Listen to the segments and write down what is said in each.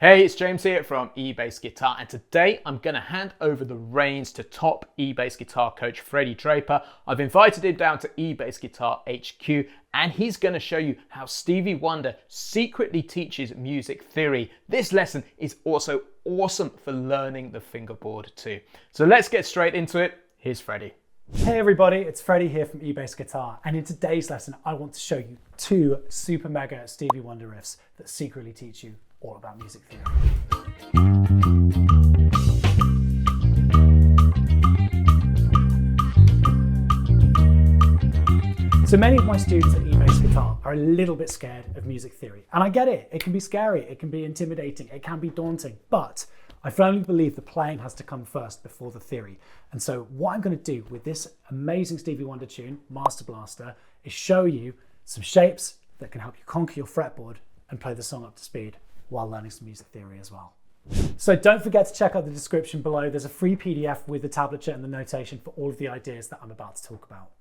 Hey, it's James here from eBassGuitar, and today I'm going to hand over the reins to top eBassGuitar coach Freddie Draper. I've invited him down to eBassGuitar HQ, and he's going to show you how Stevie Wonder secretly teaches music theory. This lesson is also awesome for learning the fingerboard too. So let's get straight into it. Here's Freddie. Hey everybody, it's Freddie here from eBassGuitar, and in today's lesson I want to show you two super mega Stevie Wonder riffs that secretly teach you all about music theory. So many of my students at eBassGuitar are a little bit scared of music theory, and I get it. It can be scary, it can be intimidating, it can be daunting, but I firmly believe the playing has to come first before the theory. And so what I'm going to do with this amazing Stevie Wonder tune, Master Blaster, is show you some shapes that can help you conquer your fretboard and play the song up to speed while learning some music theory as well. So don't forget to check out the description below. There's a free PDF with the tablature and the notation for all of the ideas that I'm about to talk about.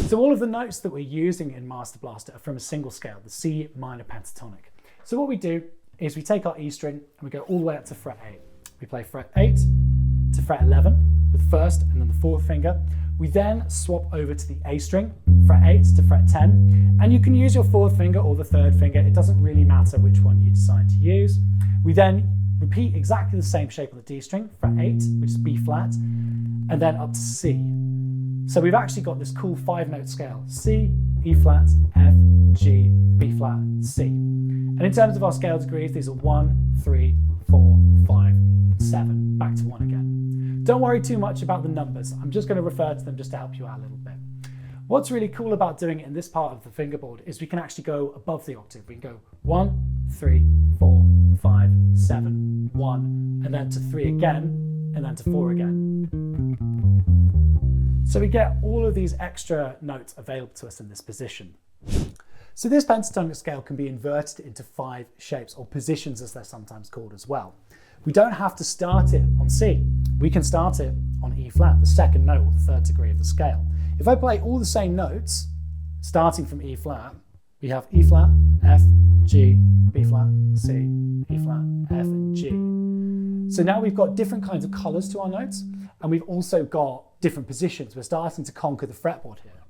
So all of the notes that we're using in Master Blaster are from a single scale, the C minor pentatonic. So what we do is we take our E string and we go all the way up to fret 8. We play fret 8 to fret 11 with first and then the fourth finger. We then swap over to the A string, fret 8 to fret 10, and you can use your fourth finger or the third finger. It doesn't really matter which one you decide to use. We then repeat exactly the same shape on the D string, fret 8, which is B flat, and then up to C. So we've actually got this cool 5-note scale: C, E flat, F, G, B flat, C. And in terms of our scale degrees, these are 1, 3, 4, 5, and 7, back to 1 again. Don't worry too much about the numbers. I'm just going to refer to them just to help you out a little bit. What's really cool about doing it in this part of the fingerboard is we can actually go above the octave. We can go 1, 3, 4, 5, 7, 1, and then to 3 again, and then to 4 again. So we get all of these extra notes available to us in this position. So this pentatonic scale can be inverted into 5 shapes, or positions as they're sometimes called as well. We don't have to start it on C. We can start it on E flat, the second note, or the third degree of the scale. If I play all the same notes, starting from E flat, we have E flat, F, G, B flat, C, E flat, F, and G. So now we've got different kinds of colors to our notes, and we've also got different positions. We're starting to conquer the fretboard here.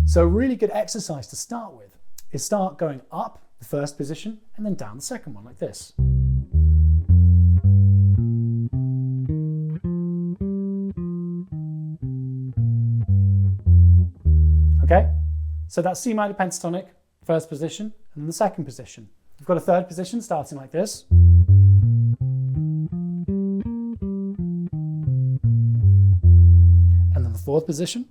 So a really good exercise to start with is start going up the first position and then down the second one like this. Okay, so that's C minor pentatonic, first position, and then the second position. We've got a third position starting like this. And then the fourth position.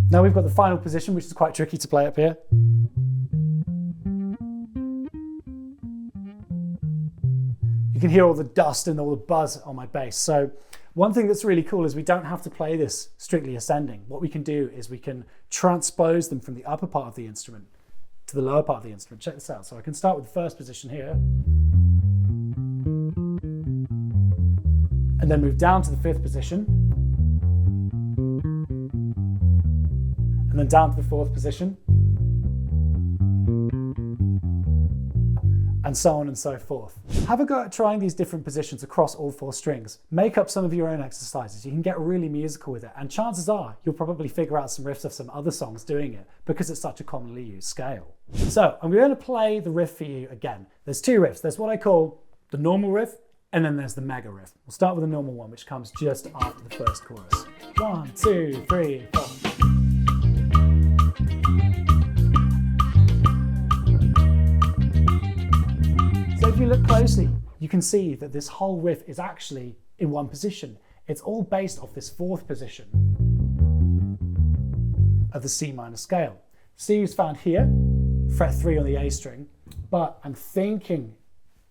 Now we've got the final position, which is quite tricky to play up here. You can hear all the dust and all the buzz on my bass. So one thing that's really cool is we don't have to play this strictly ascending. What we can do is we can transpose them from the upper part of the instrument to the lower part of the instrument. Check this out. So I can start with the first position here, and then move down to the fifth position, and then down to the fourth position, and so on and so forth. Have a go at trying these different positions across all 4 strings. Make up some of your own exercises. You can get really musical with it, and chances are you'll probably figure out some riffs of some other songs doing it because it's such a commonly used scale. So I'm going to play the riff for you again. There's 2 riffs. There's what I call the normal riff, and then there's the mega riff. We'll start with the normal one, which comes just after the first chorus. 1, 2, 3, 4. So if you look closely, you can see that this whole riff is actually in one position. It's all based off this 4th position of the C minor scale. C is found here, fret 3 on the A string, but I'm thinking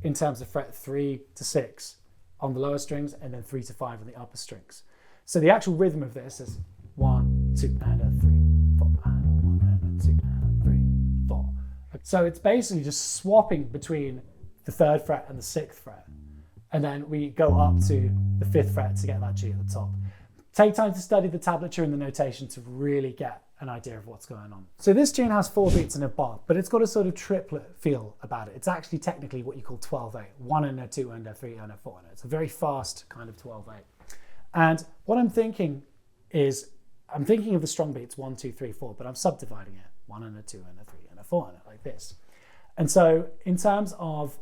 in terms of fret 3 to 6 on the lower strings and then 3 to 5 on the upper strings. So the actual rhythm of this is 1, 2, and a 3, 4, and a 1, and a 2, and a 3, 4. So it's basically just swapping between the 3rd fret and the 6th fret. And then we go up to the 5th fret to get that G at the top. Take time to study the tablature and the notation to really get an idea of what's going on. So this tune has 4 beats and a bar, but it's got a sort of triplet feel about it. It's actually technically what you call 12/8, 1 and a 2 and a 3 and a 4 and a. It's a very fast kind of 12/8. And what I'm thinking is, I'm thinking of the strong beats 1, 2, 3, 4, but I'm subdividing it 1 and a 2 and a 3 and a 4 and a, like this. And so in terms of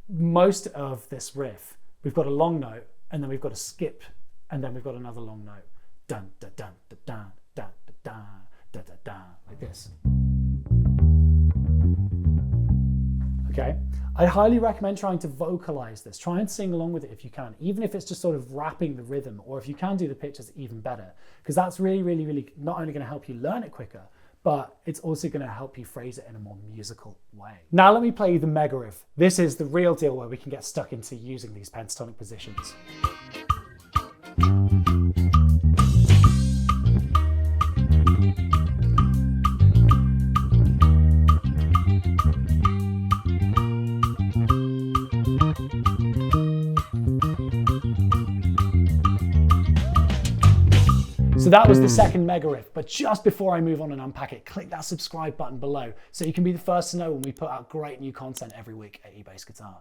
most of this riff, we've got a long note, and then we've got a skip, and then we've got another long note. Dun, da, dun, da, dun, da, da, da, da, da, da, like this. Okay, I highly recommend trying to vocalize this. Try and sing along with it if you can, even if it's just sort of rapping the rhythm, or if you can do the pitches, even better, because that's really, really, really not only going to help you learn it quicker, but it's also going to help you phrase it in a more musical way. Now let me play you the mega riff. This is the real deal where we can get stuck into using these pentatonic positions. So that was the second mega riff, but just before I move on and unpack it, click that subscribe button below so you can be the first to know when we put out great new content every week at eBassGuitar.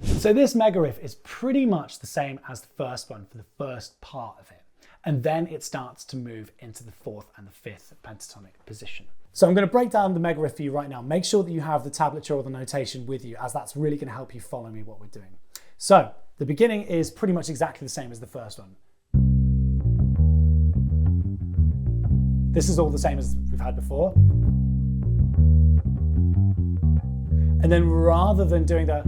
So this mega riff is pretty much the same as the first one for the first part of it. And then it starts to move into the 4th and the 5th pentatonic position. So I'm going to break down the mega riff for you right now. Make sure that you have the tablature or the notation with you, as that's really going to help you follow me what we're doing. So the beginning is pretty much exactly the same as the first one. This is all the same as we've had before. And then rather than doing that,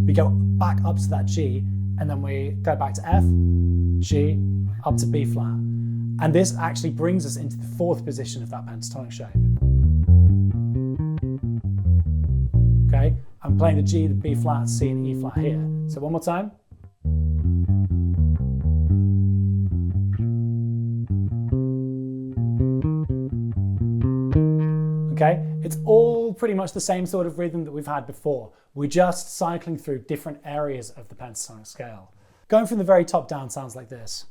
we go back up to that G, and then we go back to F, G, up to B flat. And this actually brings us into the 4th position of that pentatonic shape. Okay, I'm playing the G, the B flat, C, and E flat here. So one more time. Okay, it's all pretty much the same sort of rhythm that we've had before. We're just cycling through different areas of the pentatonic scale. Going from the very top down sounds like this.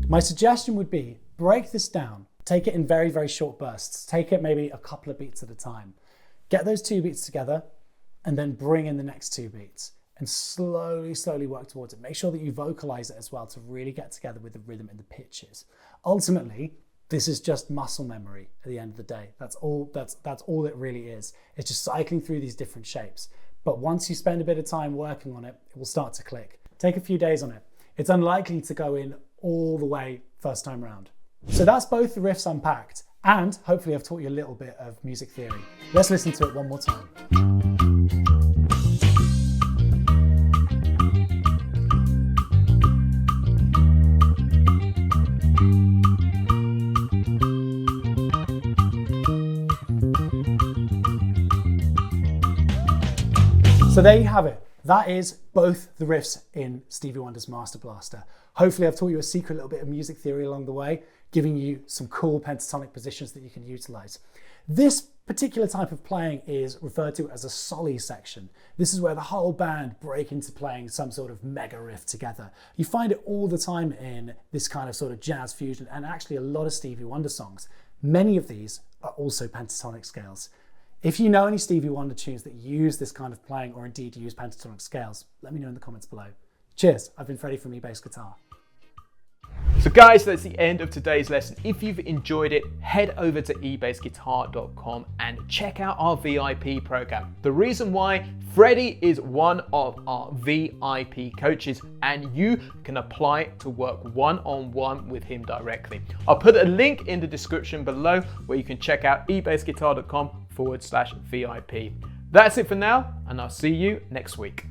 My suggestion would be, break this down, take it in very, very short bursts. Take it maybe a couple of beats at a time. Get those 2 beats together, and then bring in the next 2 beats. And slowly, slowly work towards it. Make sure that you vocalize it as well to really get together with the rhythm and the pitches. Ultimately, this is just muscle memory at the end of the day. That's all it really is. It's just cycling through these different shapes. But once you spend a bit of time working on it, it will start to click. Take a few days on it. It's unlikely to go in all the way first time round. So that's both the riffs unpacked, and hopefully I've taught you a little bit of music theory. Let's listen to it one more time. So there you have it. That is both the riffs in Stevie Wonder's Master Blaster. Hopefully I've taught you a secret little bit of music theory along the way, giving you some cool pentatonic positions that you can utilize. This particular type of playing is referred to as a soli section. This is where the whole band break into playing some sort of mega riff together. You find it all the time in this kind of sort of jazz fusion, and actually a lot of Stevie Wonder songs. Many of these are also pentatonic scales. If you know any Stevie Wonder tunes that use this kind of playing, or indeed use pentatonic scales, let me know in the comments below. Cheers, I've been Freddie from eBassGuitar. So guys, that's the end of today's lesson. If you've enjoyed it, head over to eBassGuitar.com and check out our VIP program. The reason why, Freddie is one of our VIP coaches, and you can apply to work one-on-one with him directly. I'll put a link in the description below where you can check out eBassGuitar.com/VIP. That's it for now, and I'll see you next week.